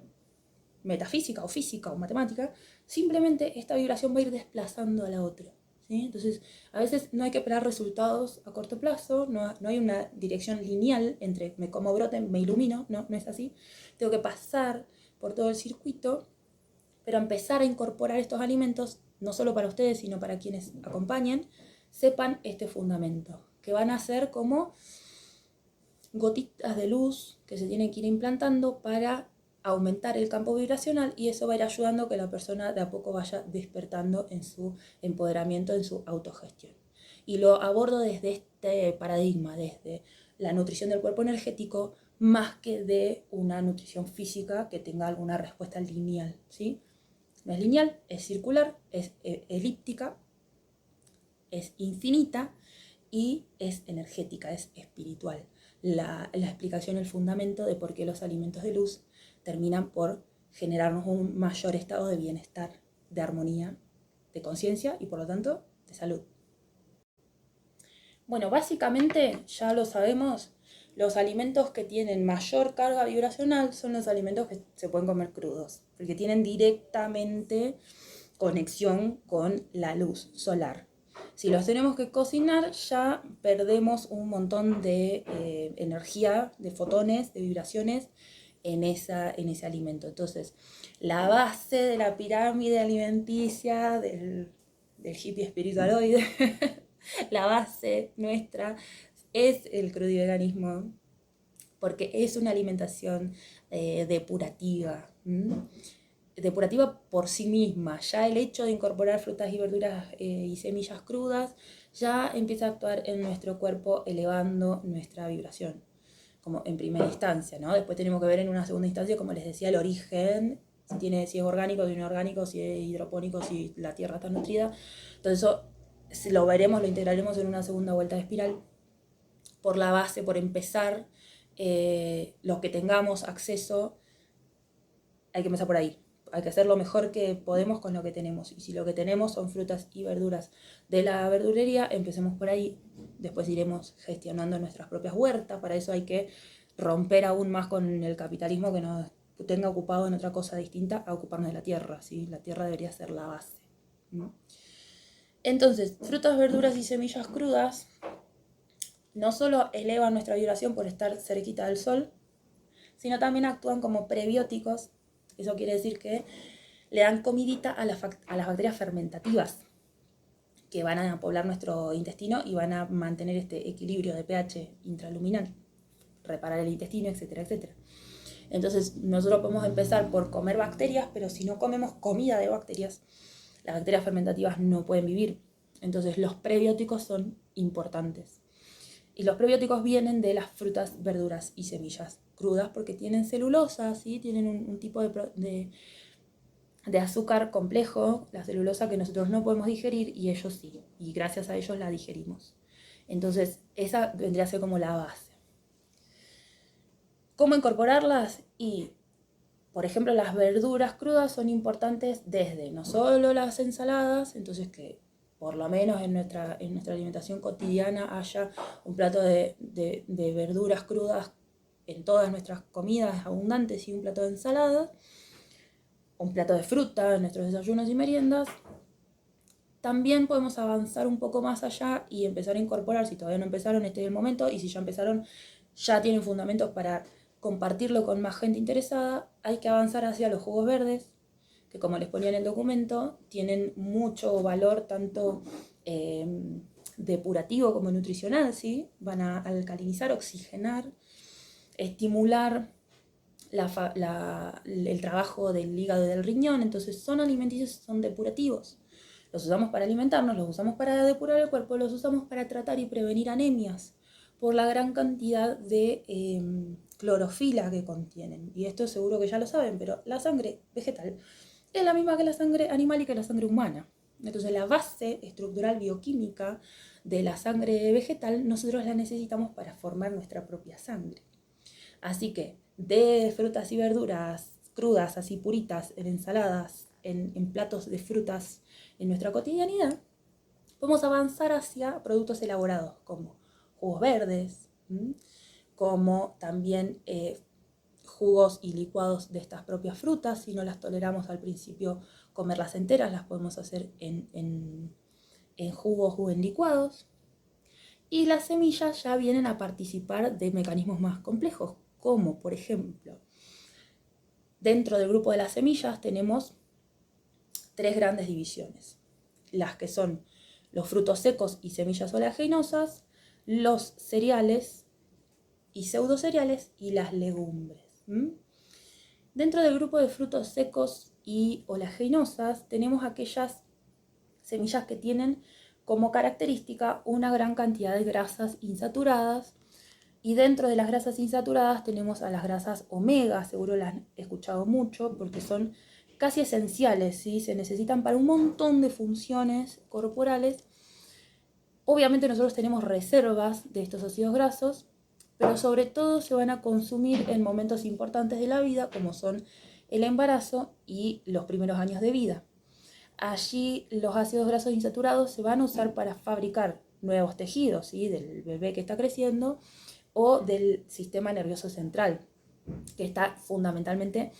metafísica o física o matemática, simplemente esta vibración va a ir desplazando a la otra. ¿Sí? Entonces, a veces no hay que esperar resultados a corto plazo, no hay una dirección lineal entre me como brote, me ilumino, no es así. Tengo que pasar por todo el circuito, pero empezar a incorporar estos alimentos, no solo para ustedes, sino para quienes acompañen, sepan este fundamento, que van a ser como gotitas de luz que se tienen que ir implantando para aumentar el campo vibracional y eso va a ir ayudando a que la persona de a poco vaya despertando en su empoderamiento, en su autogestión. Y lo abordo desde este paradigma, desde la nutrición del cuerpo energético, más que de una nutrición física que tenga alguna respuesta lineal, ¿sí? No es lineal, es circular, es elíptica, es infinita y es energética, es espiritual. La explicación, el fundamento de por qué los alimentos de luz terminan por generarnos un mayor estado de bienestar, de armonía, de conciencia y por lo tanto de salud. Bueno, básicamente ya lo sabemos, los alimentos que tienen mayor carga vibracional son los alimentos que se pueden comer crudos, porque tienen directamente conexión con la luz solar. Si los tenemos que cocinar, ya perdemos un montón de energía, de fotones, de vibraciones en ese alimento. Entonces, la base de la pirámide alimenticia del hippie espiritualoide, la base nuestra es el crudiveganismo, porque es una alimentación depurativa. Depurativa por sí misma. Ya el hecho de incorporar frutas y verduras y semillas crudas ya empieza a actuar en nuestro cuerpo elevando nuestra vibración, como en primera instancia, ¿no? Después tenemos que ver en una segunda instancia, como les decía, el origen, si es orgánico, si es inorgánico, si es hidropónico, si la tierra está nutrida. Entonces eso lo veremos, lo integraremos en una segunda vuelta de espiral. Por la base, por empezar, lo que tengamos acceso, hay que empezar por ahí. Hay que hacer lo mejor que podemos con lo que tenemos. Y si lo que tenemos son frutas y verduras de la verdulería, empecemos por ahí. Después iremos gestionando nuestras propias huertas. Para eso hay que romper aún más con el capitalismo que nos tenga ocupado en otra cosa distinta a ocuparnos de la tierra, ¿sí? La tierra debería ser la base. Entonces, frutas, verduras y semillas crudas no solo elevan nuestra vibración por estar cerquita del sol, sino también actúan como prebióticos. Eso quiere decir que le dan comidita a las bacterias fermentativas que van a poblar nuestro intestino y van a mantener este equilibrio de pH intraluminal, reparar el intestino, etcétera, etcétera. Entonces nosotros podemos empezar por comer bacterias, pero si no comemos comida de bacterias, las bacterias fermentativas no pueden vivir. Entonces los prebióticos son importantes. Y los prebióticos vienen de las frutas, verduras y semillas crudas porque tienen celulosa, ¿sí? Tienen un tipo de azúcar complejo, la celulosa, que nosotros no podemos digerir y ellos sí. Y gracias a ellos la digerimos. Entonces esa vendría a ser como la base. ¿Cómo incorporarlas? Y, por ejemplo, las verduras crudas son importantes desde no solo las ensaladas, entonces que por lo menos en nuestra alimentación cotidiana haya un plato de verduras crudas en todas nuestras comidas abundantes y un plato de ensalada, un plato de fruta en nuestros desayunos y meriendas. También podemos avanzar un poco más allá y empezar a incorporar, si todavía no empezaron, este es el momento, y si ya empezaron, ya tienen fundamentos para compartirlo con más gente interesada. Hay que avanzar hacia los jugos verdes, que como les ponía en el documento, tienen mucho valor tanto depurativo como nutricional, ¿sí? Van a alcalinizar, oxigenar, estimular el trabajo del hígado y del riñón. Entonces son alimenticios, son depurativos. Los usamos para alimentarnos, los usamos para depurar el cuerpo, los usamos para tratar y prevenir anemias por la gran cantidad de clorofila que contienen. Y esto seguro que ya lo saben, pero la sangre vegetal es la misma que la sangre animal y que la sangre humana. Entonces la base estructural bioquímica de la sangre vegetal nosotros la necesitamos para formar nuestra propia sangre. Así que de frutas y verduras crudas, así puritas, en ensaladas, en platos de frutas en nuestra cotidianidad, podemos avanzar hacia productos elaborados como jugos verdes, como también jugos y licuados de estas propias frutas. Si no las toleramos al principio comerlas enteras, las podemos hacer en jugos o en licuados. Y las semillas ya vienen a participar de mecanismos más complejos, como por ejemplo, dentro del grupo de las semillas tenemos 3 grandes divisiones. Las que son los frutos secos y semillas oleaginosas, los cereales y pseudocereales y las legumbres. Dentro del grupo de frutos secos y oleaginosas tenemos aquellas semillas que tienen como característica una gran cantidad de grasas insaturadas, y dentro de las grasas insaturadas tenemos a las grasas omega, seguro las han escuchado mucho porque son casi esenciales, ¿sí? Se necesitan para un montón de funciones corporales. Obviamente nosotros tenemos reservas de estos ácidos grasos, pero sobre todo se van a consumir en momentos importantes de la vida, como son el embarazo y los primeros años de vida. Allí los ácidos grasos insaturados se van a usar para fabricar nuevos tejidos, ¿sí? Del bebé que está creciendo o del sistema nervioso central, que está fundamentalmente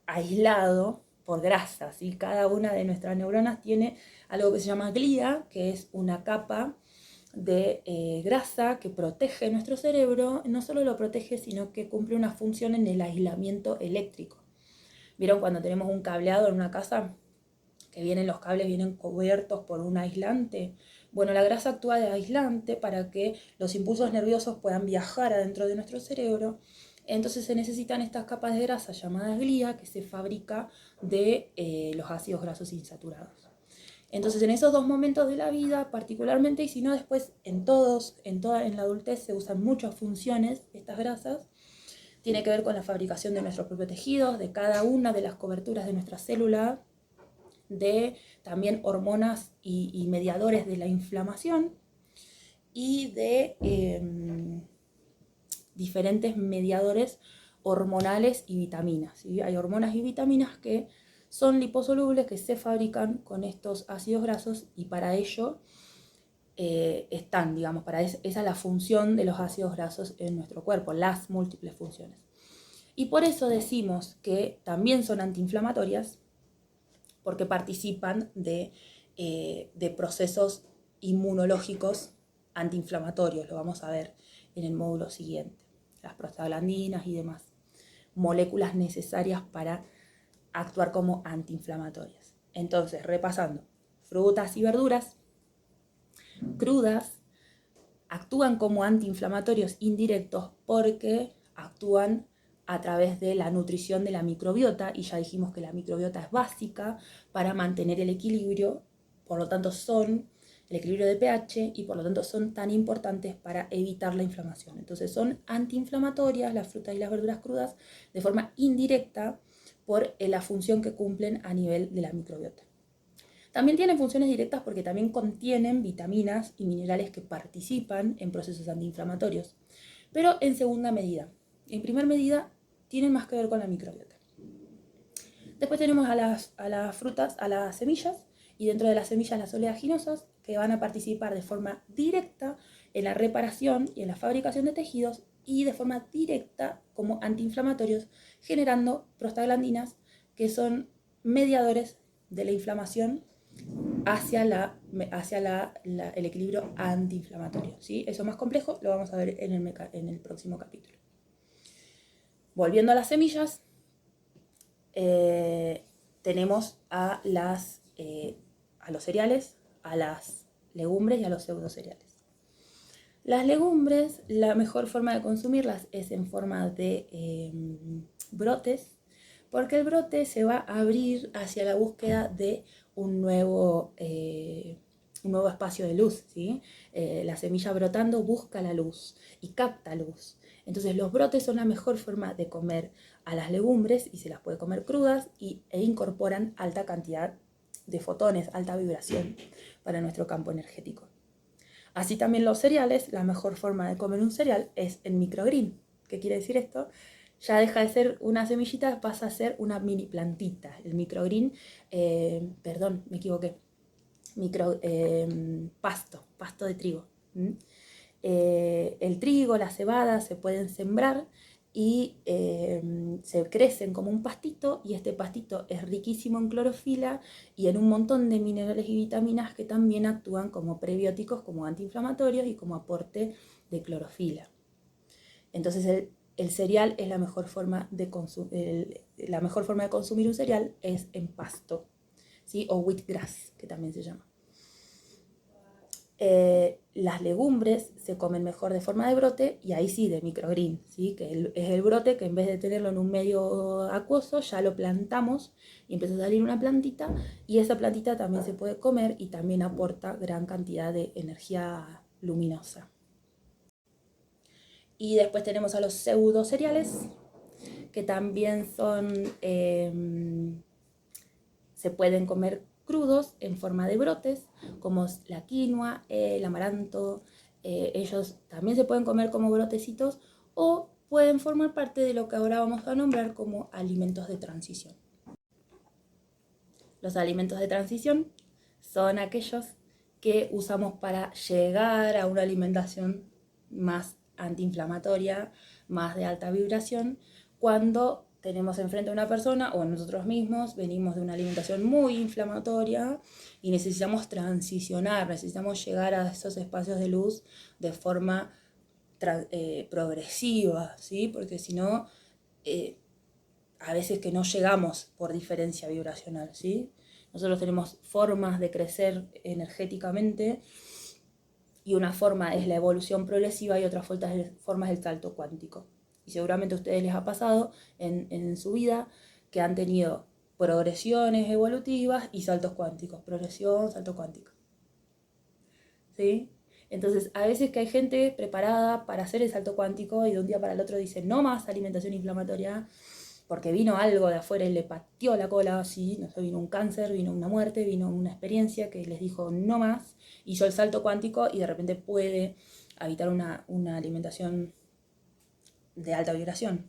aislado por grasa, ¿sí? Cada una de nuestras neuronas tiene algo que se llama glía, que es una capa de grasa que protege nuestro cerebro. No solo lo protege, sino que cumple una función en el aislamiento eléctrico. ¿Vieron cuando tenemos un cableado en una casa? Que los cables vienen cubiertos por un aislante. Bueno, la grasa actúa de aislante para que los impulsos nerviosos puedan viajar adentro de nuestro cerebro. Entonces se necesitan estas capas de grasa llamadas glía, que se fabrica de los ácidos grasos insaturados. Entonces en esos dos momentos de la vida particularmente, y si no después en la adultez se usan muchas funciones estas grasas, tiene que ver con la fabricación de nuestros propios tejidos, de cada una de las coberturas de nuestra célula, de también hormonas y mediadores de la inflamación y de diferentes mediadores hormonales y vitaminas, ¿sí? Hay hormonas y vitaminas que son liposolubles, que se fabrican con estos ácidos grasos y para ello están, digamos, esa es la función de los ácidos grasos en nuestro cuerpo, las múltiples funciones. Y por eso decimos que también son antiinflamatorias, porque participan de procesos inmunológicos antiinflamatorios, lo vamos a ver en el módulo siguiente, las prostaglandinas y demás, moléculas necesarias para actuar como antiinflamatorias. Entonces, repasando, frutas y verduras crudas actúan como antiinflamatorios indirectos porque actúan a través de la nutrición de la microbiota, y ya dijimos que la microbiota es básica para mantener el equilibrio, por lo tanto el equilibrio de pH, y por lo tanto son tan importantes para evitar la inflamación. Entonces son antiinflamatorias las frutas y las verduras crudas de forma indirecta por la función que cumplen a nivel de la microbiota. También tienen funciones directas porque también contienen vitaminas y minerales que participan en procesos antiinflamatorios, pero en segunda medida. En primera medida, tienen más que ver con la microbiota. Después tenemos a las frutas, a las semillas, y dentro de las semillas las oleaginosas, que van a participar de forma directa en la reparación y en la fabricación de tejidos, y de forma directa como antiinflamatorios, generando prostaglandinas, que son mediadores de la inflamación hacia el equilibrio antiinflamatorio, ¿sí? Eso más complejo lo vamos a ver en el próximo capítulo. Volviendo a las semillas, tenemos a los cereales, a las legumbres y a los pseudocereales. Las legumbres, la mejor forma de consumirlas es en forma de brotes, porque el brote se va a abrir hacia la búsqueda de un nuevo espacio de luz, ¿sí? La semilla brotando busca la luz y capta luz. Entonces los brotes son la mejor forma de comer a las legumbres, y se las puede comer crudas e incorporan alta cantidad de fotones, alta vibración para nuestro campo energético. Así también los cereales, la mejor forma de comer un cereal es en microgreen. ¿Qué quiere decir esto? Ya deja de ser una semillita, pasa a ser una mini plantita. El microgreen, perdón, me equivoqué, pasto de trigo. El trigo, la cebada se pueden sembrar y se crecen como un pastito, y este pastito es riquísimo en clorofila y en un montón de minerales y vitaminas que también actúan como prebióticos, como antiinflamatorios y como aporte de clorofila. Entonces el cereal es la mejor forma de consumir un cereal es en pasto, ¿sí? O wheatgrass, que también se llama. Las legumbres se comen mejor de forma de brote, y ahí sí de microgreen, ¿sí? Que es el brote que en vez de tenerlo en un medio acuoso, ya lo plantamos y empieza a salir una plantita, y esa plantita también se puede comer y también aporta gran cantidad de energía luminosa. Y después tenemos a los pseudo cereales, que también se pueden comer crudos en forma de brotes, como la quinoa, el amaranto. Ellos también se pueden comer como brotecitos o pueden formar parte de lo que ahora vamos a nombrar como alimentos de transición. Los alimentos de transición son aquellos que usamos para llegar a una alimentación más antiinflamatoria, más de alta vibración, cuando tenemos enfrente a una persona o nosotros mismos venimos de una alimentación muy inflamatoria y necesitamos transicionar, necesitamos llegar a esos espacios de luz de forma progresiva, ¿sí? Porque si no, a veces que no llegamos por diferencia vibracional, ¿sí? Nosotros tenemos formas de crecer energéticamente y una forma es la evolución progresiva y otra forma es el salto cuántico. Y seguramente a ustedes les ha pasado en su vida que han tenido progresiones evolutivas y saltos cuánticos. Progresión, salto cuántico. ¿Sí? Entonces, a veces que hay gente preparada para hacer el salto cuántico y de un día para el otro dice no más alimentación inflamatoria porque vino algo de afuera y le pateó la cola, así, no sé, vino un cáncer, vino una muerte, vino una experiencia que les dijo no más, hizo el salto cuántico y de repente puede habitar una alimentación de alta vibración.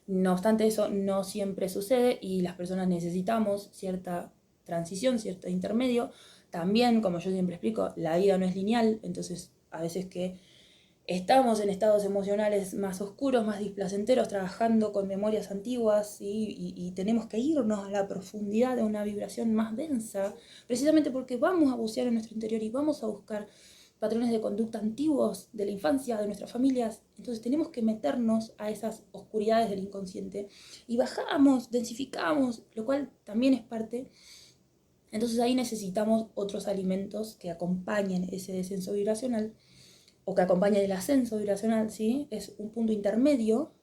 No obstante, eso no siempre sucede y las personas necesitamos cierta transición, cierto intermedio. También, como yo siempre explico, la vida no es lineal, entonces a veces que estamos en estados emocionales más oscuros, más displacenteros, trabajando con memorias antiguas, ¿sí? y tenemos que irnos a la profundidad de una vibración más densa, precisamente porque vamos a bucear en nuestro interior y vamos a buscar patrones de conducta antiguos de la infancia, de nuestras familias. Entonces tenemos que meternos a esas oscuridades del inconsciente y bajamos, densificamos, lo cual también es parte. Entonces ahí necesitamos otros alimentos que acompañen ese descenso vibracional o que acompañen el ascenso vibracional, ¿sí? Es un punto intermedio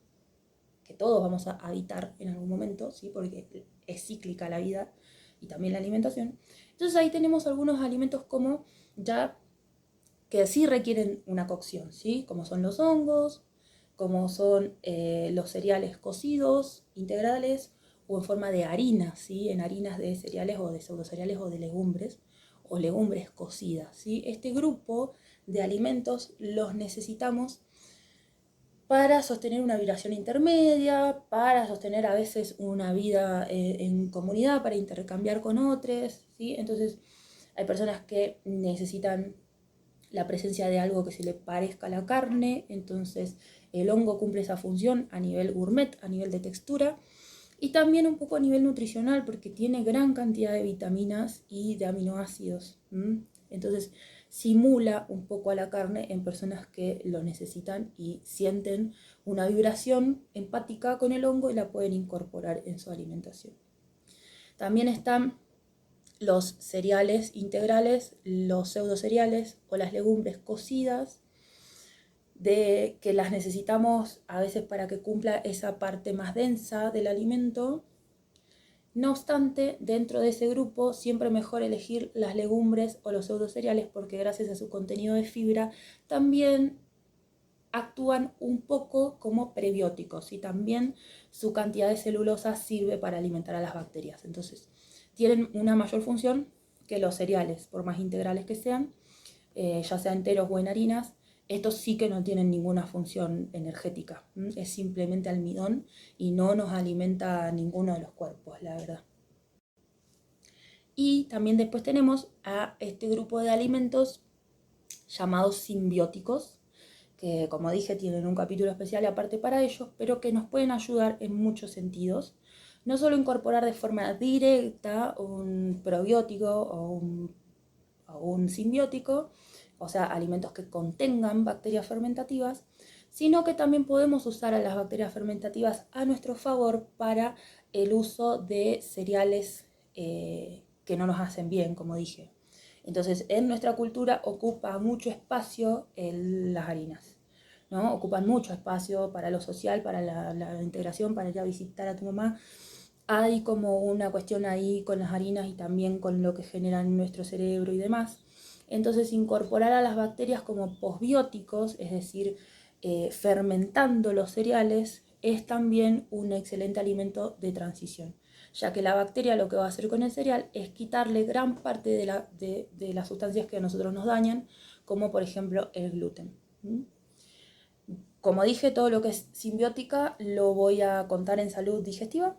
que todos vamos a habitar en algún momento, ¿sí? Porque es cíclica la vida y también la alimentación. Entonces ahí tenemos algunos alimentos como ya que sí requieren una cocción, ¿sí? Como son los hongos, como son los cereales cocidos, integrales, o en forma de harina, ¿sí? En harinas de cereales o de pseudocereales o de legumbres, o legumbres cocidas, ¿sí? Este grupo de alimentos los necesitamos para sostener una vibración intermedia, para sostener a veces una vida en comunidad, para intercambiar con otros, ¿sí? Entonces hay personas que necesitan la presencia de algo que se le parezca a la carne, entonces el hongo cumple esa función a nivel gourmet, a nivel de textura, y también un poco a nivel nutricional, porque tiene gran cantidad de vitaminas y de aminoácidos. Entonces simula un poco a la carne en personas que lo necesitan y sienten una vibración empática con el hongo y la pueden incorporar en su alimentación. También están los cereales integrales, los pseudocereales o las legumbres cocidas, que las necesitamos a veces para que cumpla esa parte más densa del alimento. No obstante, dentro de ese grupo siempre mejor elegir las legumbres o los pseudocereales porque gracias a su contenido de fibra también actúan un poco como prebióticos y también su cantidad de celulosa sirve para alimentar a las bacterias. Entonces, tienen una mayor función que los cereales, por más integrales que sean, ya sea enteros o en harinas. Estos sí que no tienen ninguna función energética, es simplemente almidón y no nos alimenta a ninguno de los cuerpos, la verdad. Y también después tenemos a este grupo de alimentos llamados simbióticos, que como dije tienen un capítulo especial aparte para ellos, pero que nos pueden ayudar en muchos sentidos. No solo incorporar de forma directa un probiótico o un simbiótico, o sea, alimentos que contengan bacterias fermentativas, sino que también podemos usar a las bacterias fermentativas a nuestro favor para el uso de cereales que no nos hacen bien, como dije. Entonces, en nuestra cultura ocupa mucho espacio las harinas, ¿no? Ocupan mucho espacio para lo social, para la integración, para ir a visitar a tu mamá. Hay como una cuestión ahí con las harinas y también con lo que generan en nuestro cerebro y demás. Entonces, incorporar a las bacterias como posbióticos, es decir, fermentando los cereales, es también un excelente alimento de transición, ya que la bacteria lo que va a hacer con el cereal es quitarle gran parte de las sustancias que a nosotros nos dañan, como por ejemplo el gluten. Como dije, todo lo que es simbiótica lo voy a contar en salud digestiva,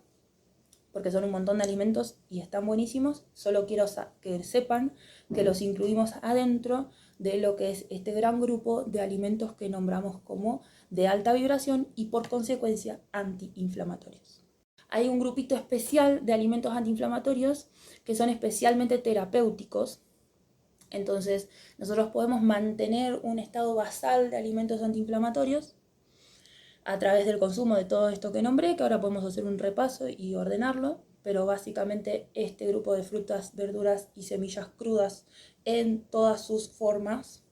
porque son un montón de alimentos y están buenísimos. Solo quiero que sepan que los incluimos adentro de lo que es este gran grupo de alimentos que nombramos como de alta vibración y por consecuencia antiinflamatorios. Hay un grupito especial de alimentos antiinflamatorios que son especialmente terapéuticos. Entonces, nosotros podemos mantener un estado basal de alimentos antiinflamatorios a través del consumo de todo esto que nombré, que ahora podemos hacer un repaso y ordenarlo, pero básicamente este grupo de frutas, verduras y semillas crudas en todas sus formas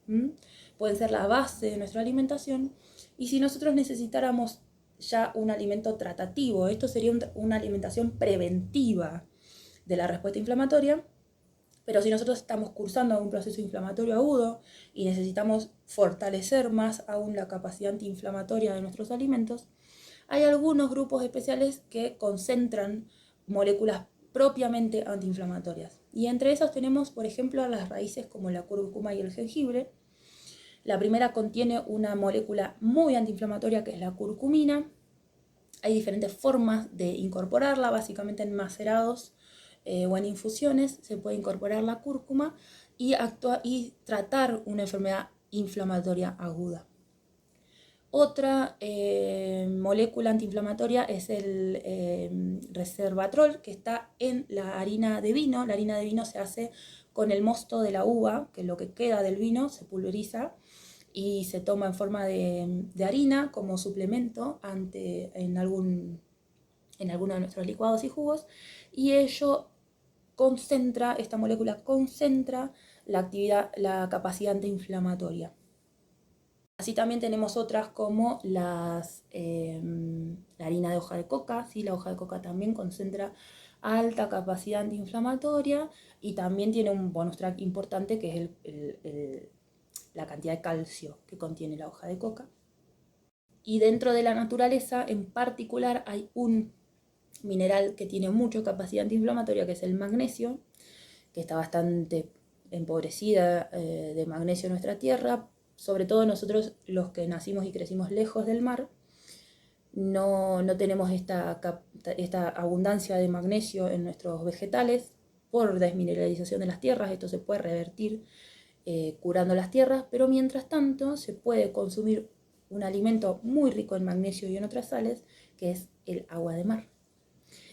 pueden ser la base de nuestra alimentación. Y si nosotros necesitáramos ya un alimento tratativo, esto sería una alimentación preventiva de la respuesta inflamatoria. Pero si nosotros estamos cursando un proceso inflamatorio agudo y necesitamos fortalecer más aún la capacidad antiinflamatoria de nuestros alimentos, hay algunos grupos especiales que concentran moléculas propiamente antiinflamatorias. Y entre esas tenemos, por ejemplo, las raíces como la cúrcuma y el jengibre. La primera contiene una molécula muy antiinflamatoria que es la curcumina. Hay diferentes formas de incorporarla, básicamente en macerados o en infusiones se puede incorporar la cúrcuma y tratar una enfermedad inflamatoria aguda. Otra molécula antiinflamatoria es el resveratrol, que está en la harina de vino. La harina de vino se hace con el mosto de la uva, que es lo que queda del vino, se pulveriza y se toma en forma de harina como suplemento en alguno de nuestros licuados y jugos, y esta molécula concentra la capacidad antiinflamatoria. Así también tenemos otras como la harina de hoja de coca. ¿Sí? La hoja de coca también concentra alta capacidad antiinflamatoria y también tiene un bonus track importante que es la cantidad de calcio que contiene la hoja de coca. Y dentro de la naturaleza en particular hay un mineral que tiene mucha capacidad antiinflamatoria, que es el magnesio, que está bastante empobrecida de magnesio en nuestra tierra. Sobre todo nosotros, los que nacimos y crecimos lejos del mar, no tenemos esta abundancia de magnesio en nuestros vegetales por desmineralización de las tierras. Esto se puede revertir curando las tierras, pero mientras tanto se puede consumir un alimento muy rico en magnesio y en otras sales, que es el agua de mar.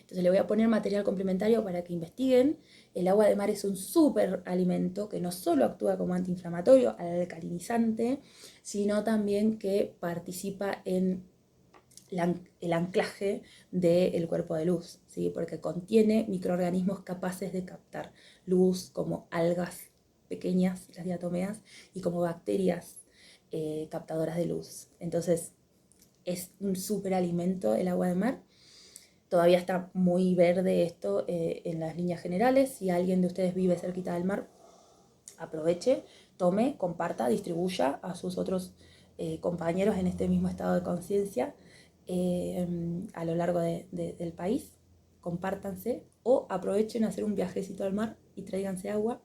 Entonces le voy a poner material complementario para que investiguen. El agua de mar es un súper alimento que no solo actúa como antiinflamatorio, alcalinizante, sino también que participa en el anclaje del cuerpo de luz, ¿sí? Porque contiene microorganismos capaces de captar luz, como algas pequeñas, las diatomeas, y como bacterias captadoras de luz. Entonces es un súper alimento el agua de mar. Todavía está muy verde esto en las líneas generales. Si alguien de ustedes vive cerquita del mar, aproveche, tome, comparta, distribuya a sus otros compañeros en este mismo estado de conciencia a lo largo del país. Compártanse o aprovechen a hacer un viajecito al mar y tráiganse agua.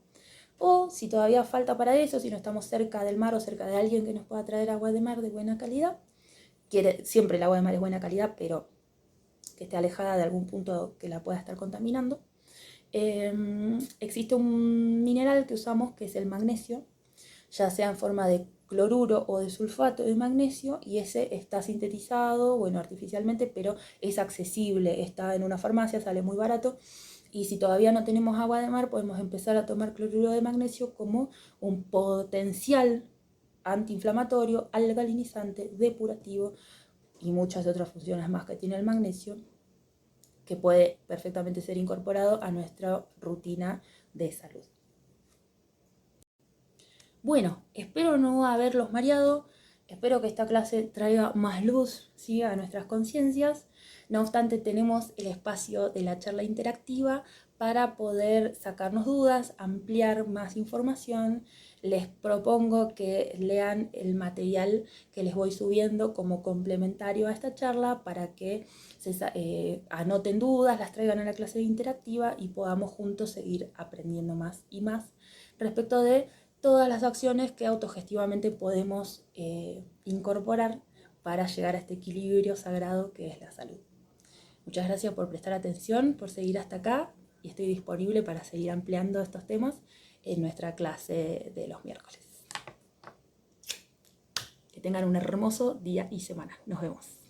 O si todavía falta para eso, si no estamos cerca del mar o cerca de alguien que nos pueda traer agua de mar de buena calidad, siempre el agua de mar es buena calidad, pero que esté alejada de algún punto que la pueda estar contaminando. Existe un mineral que usamos que es el magnesio, ya sea en forma de cloruro o de sulfato de magnesio, y ese está sintetizado, bueno, artificialmente, pero es accesible, está en una farmacia, sale muy barato. Y si todavía no tenemos agua de mar, podemos empezar a tomar cloruro de magnesio como un potencial antiinflamatorio, alcalinizante, depurativo y muchas otras funciones más que tiene el magnesio, que puede perfectamente ser incorporado a nuestra rutina de salud. Bueno, espero no haberlos mareado, espero que esta clase traiga más luz, ¿sí?, a nuestras conciencias. No obstante, tenemos el espacio de la charla interactiva para poder sacarnos dudas, ampliar más información. Les propongo que lean el material que les voy subiendo como complementario a esta charla para que anoten dudas, las traigan a la clase interactiva y podamos juntos seguir aprendiendo más y más respecto de todas las acciones que autogestivamente podemos incorporar para llegar a este equilibrio sagrado que es la salud. Muchas gracias por prestar atención, por seguir hasta acá y estoy disponible para seguir ampliando estos temas en nuestra clase de los miércoles. Que tengan un hermoso día y semana. Nos vemos.